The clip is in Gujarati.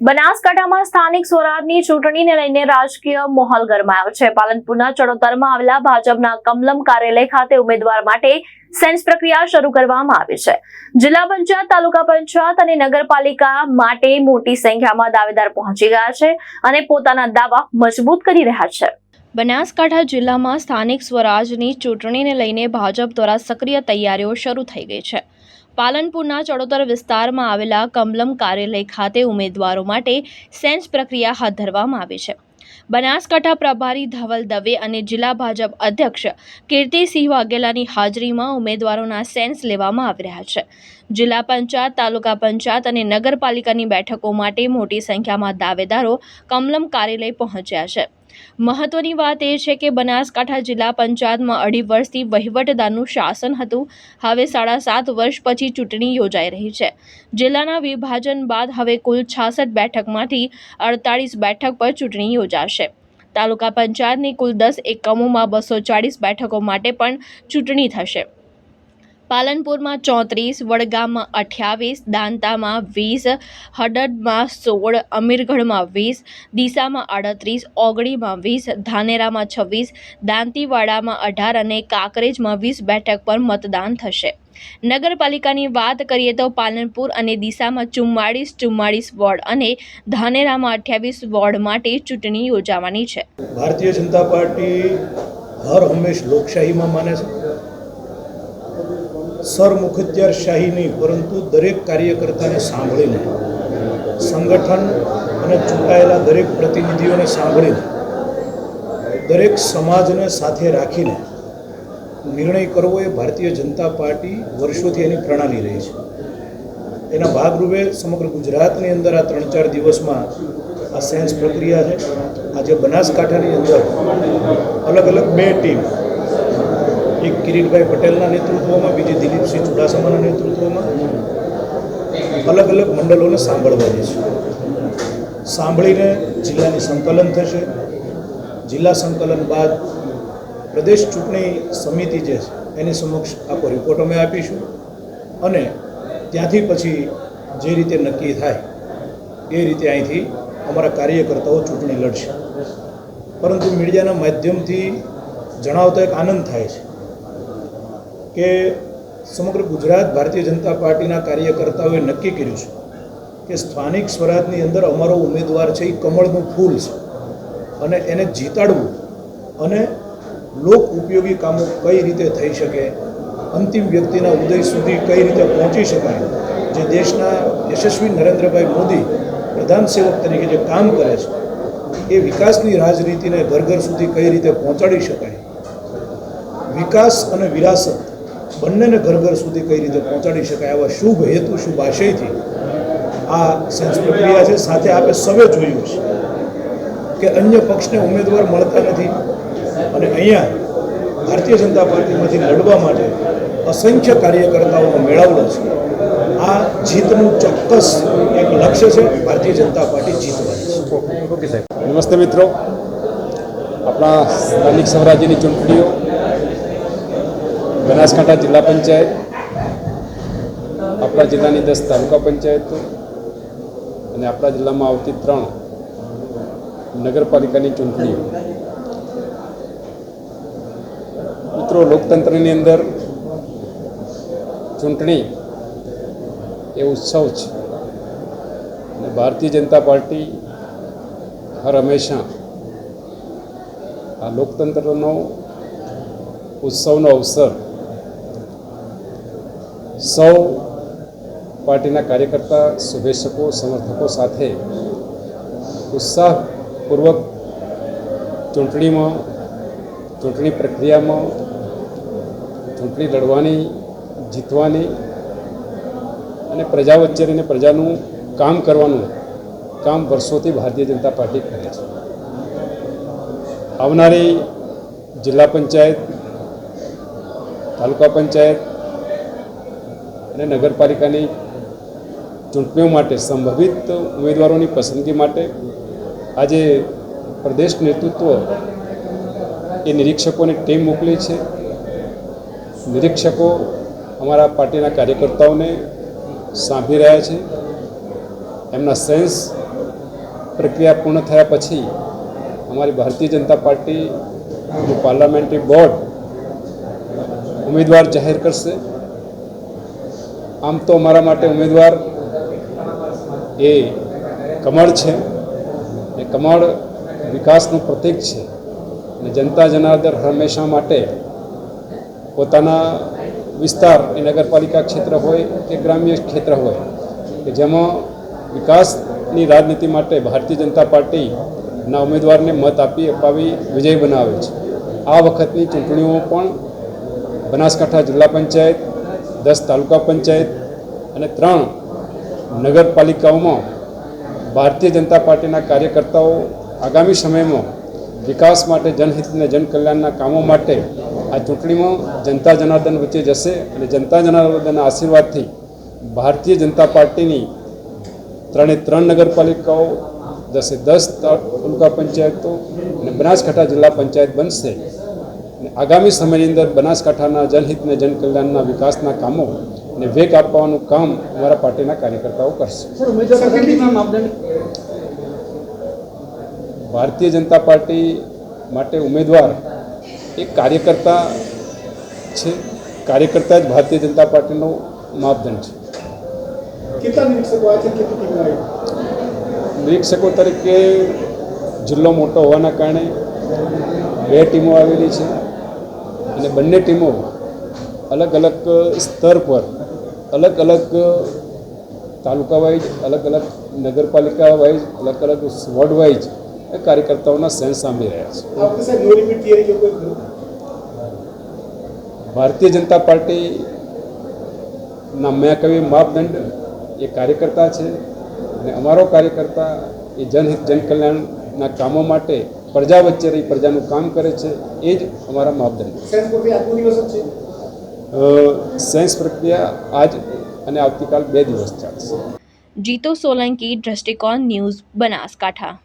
બનાસકાંઠામાં સ્થાનિક સ્વરાજની ચૂંટણીને લઈને રાજકીય માહોલ ગરમાયો છે। પાલનપુરના ચડોતરમાં આવેલા ભાજપના કમલમ કાર્યાલય ખાતે ઉમેદવાર માટે સેન્સ પ્રક્રિયા શરૂ કરવામાં આવી છે। જિલ્લા પંચાયત, તાલુકા પંચાયત અને નગરપાલિકા માટે મોટી સંખ્યામાં દાવેદાર પહોંચી ગયા છે અને પોતાના દાવા મજબૂત કરી રહ્યા છે। બનાસકાંઠા જિલ્લામાં સ્થાનિક સ્વરાજની ચૂંટણીને લઈને ભાજપ દ્વારા સક્રિય તૈયારીઓ શરૂ થઈ ગઈ છે। પાલનપુરના ચડોતર વિસ્તારમાં આવેલા કમલમ કાર્યાલય ખાતે ઉમેદવારો માટે સેન્સ પ્રક્રિયા હાથ ધરવામાં આવી છે। બનાસકાંઠા પ્રભારી ધવલ દવે અને જિલ્લા ભાજપ અધ્યક્ષ કીર્તિસિંહ વાઘેલાની હાજરીમાં ઉમેદવારોના સેન્સ લેવામાં આવી રહ્યા છે। જિલ્લા પંચાયત, તાલુકા પંચાયત અને નગરપાલિકાની બેઠકો માટે મોટી સંખ્યામાં દાવેદારો કમલમ કાર્યાલય પહોંચ્યા છે। મહત્વની વાત એ છે કે બનાસકાંઠા જિલ્લા પંચાયતમાં 2.5 વર્ષથી વહીવટદારનું શાસન હતું। હવે 7.5 વર્ષ પછી ચૂંટણી યોજાઈ રહી છે। જિલ્લાના વિભાજન બાદ હવે કુલ 66 બેઠકમાંથી 48 બેઠક પર ચૂંટણી યોજાશે। તાલુકા પંચાયતની કુલ 10 એકમોમાં 240 બેઠકો માટે પણ ચૂંટણી થશે। પાલનપુરમાં 34, વડગામમાં 28, દાંતામાં 20, હળદમાં 16, અમીરગઢમાં 20, ડીસામાં 38, ઓગડીમાં 20, ધાનેરામાં 26, દાંતીવાડામાં 18 અને કાંકરેજમાં 20 બેઠક પર મતદાન થશે। નગરપાલિકાની વાત કરીએ તો પાલનપુર અને ડીસામાં 44 વોર્ડ અને ધાનેરામાં 28 વોર્ડ માટે ચૂંટણી યોજાવાની છે। ભારતીય જનતા પાર્ટી હર હંમેશ લોકશાહીમાં માને છે। સરમુખત્યારશાહી નહીં, પરંતુ દરેક કાર્યકર્તાને સાંભળીને, સંગઠન અને ચૂંટાયેલા દરેક પ્રતિનિધિઓને સાંભળીને, દરેક સમાજને સાથે રાખીને નિર્ણય કરવો એ ભારતીય જનતા પાર્ટી વર્ષોથી એની પ્રણાલી રહી છે। એના ભાગરૂપે સમગ્ર ગુજરાતની અંદર આ 3-4 દિવસમાં આ સેન્સ પ્રક્રિયા છે। આજે બનાસકાંઠાની અંદર અલગ અલગ 2 ટીમ, એક કિરીટભાઈ પટેલના નેતૃત્વમાં, બીજી દિલીપસિંહ ચુડાસમાના નેતૃત્વમાં અલગ અલગ મંડળોને સાંભળવાની છે। સાંભળીને જિલ્લાની સંકલન થશે। જિલ્લા સંકલન બાદ પ્રદેશ ચૂંટણી સમિતિ જે છે એની સમક્ષ આખો રિપોર્ટ અમે આપીશું અને ત્યાંથી પછી જે રીતે નક્કી થાય એ રીતે અહીંથી અમારા કાર્યકર્તાઓ ચૂંટણી લડશે। પરંતુ મીડિયાના માધ્યમથી જણાવતો એક આનંદ થાય છે કે સમગ્ર ગુજરાત ભારતીય જનતા પાર્ટીના કાર્યકર્તાઓએ નક્કી કર્યું છે કે સ્થાનિક સ્વરાજની અંદર અમારો ઉમેદવાર છે એ કમળનું ફૂલ છે અને એને જીતાડવું અને લોક ઉપયોગી કામો કઈ રીતે થઈ શકે, અંતિમ વ્યક્તિના ઉદય સુધી કઈ રીતે પહોંચી શકાય, જે દેશના યશસ્વી નરેન્દ્રભાઈ મોદી પ્રધાન સેવક તરીકે જે કામ કરે છે એ વિકાસની રાજનીતિને ઘર ઘર સુધી કઈ રીતે પહોંચાડી શકાય, વિકાસ અને વિરાસત બંનેને ઘર ઘર સુધી કઈ રીતે પહોંચાડી શકાય, આવા શુભ હેતુ, શુભ આશયથી આ સેન્સ પ્રક્રિયા છે। સાથે આપણે સૌએ જોયું છે કે અન્ય પક્ષને ઉમેદવાર મળતા નથી અને અહીંયા ભારતીય જનતા પાર્ટીમાંથી લડવા માટે અસંખ્ય કાર્યકર્તાઓનો મેળાવડો છે। આ જીતનું ચોક્કસ એક લક્ષ્ય છે। ભારતીય જનતા પાર્ટી જીતવાની છે। ઓકે સાહેબ, નમસ્તે મિત્રો। આપણા સ્થાનિક સ્વરાજ્યની ચૂંટણીઓ બનાસકાંઠા જિલ્લા પંચાયત, આપણા જિલ્લાની 10 તાલુકા પંચાયતો અને આપણા જિલ્લામાં આવતી 3 નગરપાલિકાની ચૂંટણીઓ। મિત્રો, લોકતંત્રની અંદર ચૂંટણી એ ઉત્સવ છે અને ભારતીય જનતા પાર્ટી હર હંમેશા આ લોકતંત્રનો ઉત્સવનો અવસર સૌ પાર્ટીના કાર્યકર્તા, શુભેચ્છકો, સમર્થકો સાથે ઉત્સાહપૂર્વક ચૂંટણીમાં, ચૂંટણી પ્રક્રિયામાં ચૂંટણી લડવાની, જીતવાની અને પ્રજા વચ્ચે રહીને પ્રજાનું કામ કરવાનું કામ વર્ષોથી ભારતીય જનતા પાર્ટી કરે છે। આવનારી જિલ્લા પંચાયત, તાલુકા પંચાયત અને નગરપાલિકાની ચૂંટણીઓ માટે સંભવિત ઉમેદવારોની પસંદગી માટે આજે પ્રદેશ નેતૃત્વ એ નિરીક્ષકોની ટીમ મોકલી છે। નિરીક્ષકો અમારા પાર્ટીના કાર્યકર્તાઓને સાંભળી રહ્યા છે, એમના સેન્સ પ્રક્રિયા પૂર્ણ થયા પછી અમારી ભારતીય જનતા પાર્ટીનું પાર્લામેન્ટરી બોર્ડ ઉમેદવાર જાહેર કરશે. આમ તો અમારા માટે ઉમેદવાર એ કમળ છે, એ કમળ વિકાસનું પ્રતીક છે અને જનતા જનાર્દન હંમેશા માટે પોતાના વિસ્તાર એ નગરપાલિકા ક્ષેત્ર હોય કે ગ્રામ્ય ક્ષેત્ર હોય કે જેમાં વિકાસની રાજનીતિ માટે ભારતીય જનતા પાર્ટીના ઉમેદવારને મત અપાવી વિજય બનાવે છે. આ વખતની ચૂંટણીઓ પણ બનાસકાંઠા જિલ્લા પંચાયત, 10 તાલુકા પંચાયત અને 3 નગરપાલિકાઓમાં ભારતીય જનતા પાર્ટીના કાર્યકર્તાઓ આગામી સમયમાં વિકાસ માટે, જનહિત અને જનકલ્યાણના કામો માટે આ ચૂંટણીમાં જનતા જનાર્દન વચ્ચે જશે અને જનતા જનાર્દનના આશીર્વાદથી ભારતીય જનતા પાર્ટીની 3 નગરપાલિકાઓ, 10 તાલુકા પંચાયતો અને બનાસકાંઠા જિલ્લા પંચાયત બનશે. અને આગામી સમયની અંદર બનાસકાંઠાના જનહિત અને જનકલ્યાણના વિકાસના કામો અને વેગ આપવાનું કામ અમારા પાર્ટીના કાર્યકર્તાઓ કરશે. ભારતીય જનતા પાર્ટી માટે ઉમેદવાર એક કાર્યકર્તા છે. કાર્યકર્તા જ ભારતીય જનતા પાર્ટીનો માપદંડ છે. નિરીક્ષકો તરીકે જિલ્લો મોટો હોવાના કારણે 2 ટીમો આવેલી છે અને બંને ટીમો અલગ અલગ સ્તર પર, અલગ અલગ તાલુકા વાઇઝ, અલગ અલગ નગરપાલિકા વાઇઝ, અલગ અલગ વોર્ડ વાઇઝ એ કાર્યકર્તાઓના સેન્સ સાંભળી રહ્યા છે. ભારતીય જનતા પાર્ટીના મેં કહ્યું માપદંડ એ કાર્યકર્તા છે અને અમારો કાર્યકર્તા એ જનહિત જનકલ્યાણના કામો માટે પ્રજા વચ્ચે રહી પ્રજાનું કામ કરે છે. એ જ અમારા માપદંડ છે. સેન્સ પ્રક્રિયા આજ અને આવતીકાલ 2 દિવસ ચાલશે. જીતુ સોલંકી, દ્રષ્ટિકોણ ન્યૂઝ, બનાસકાંઠા.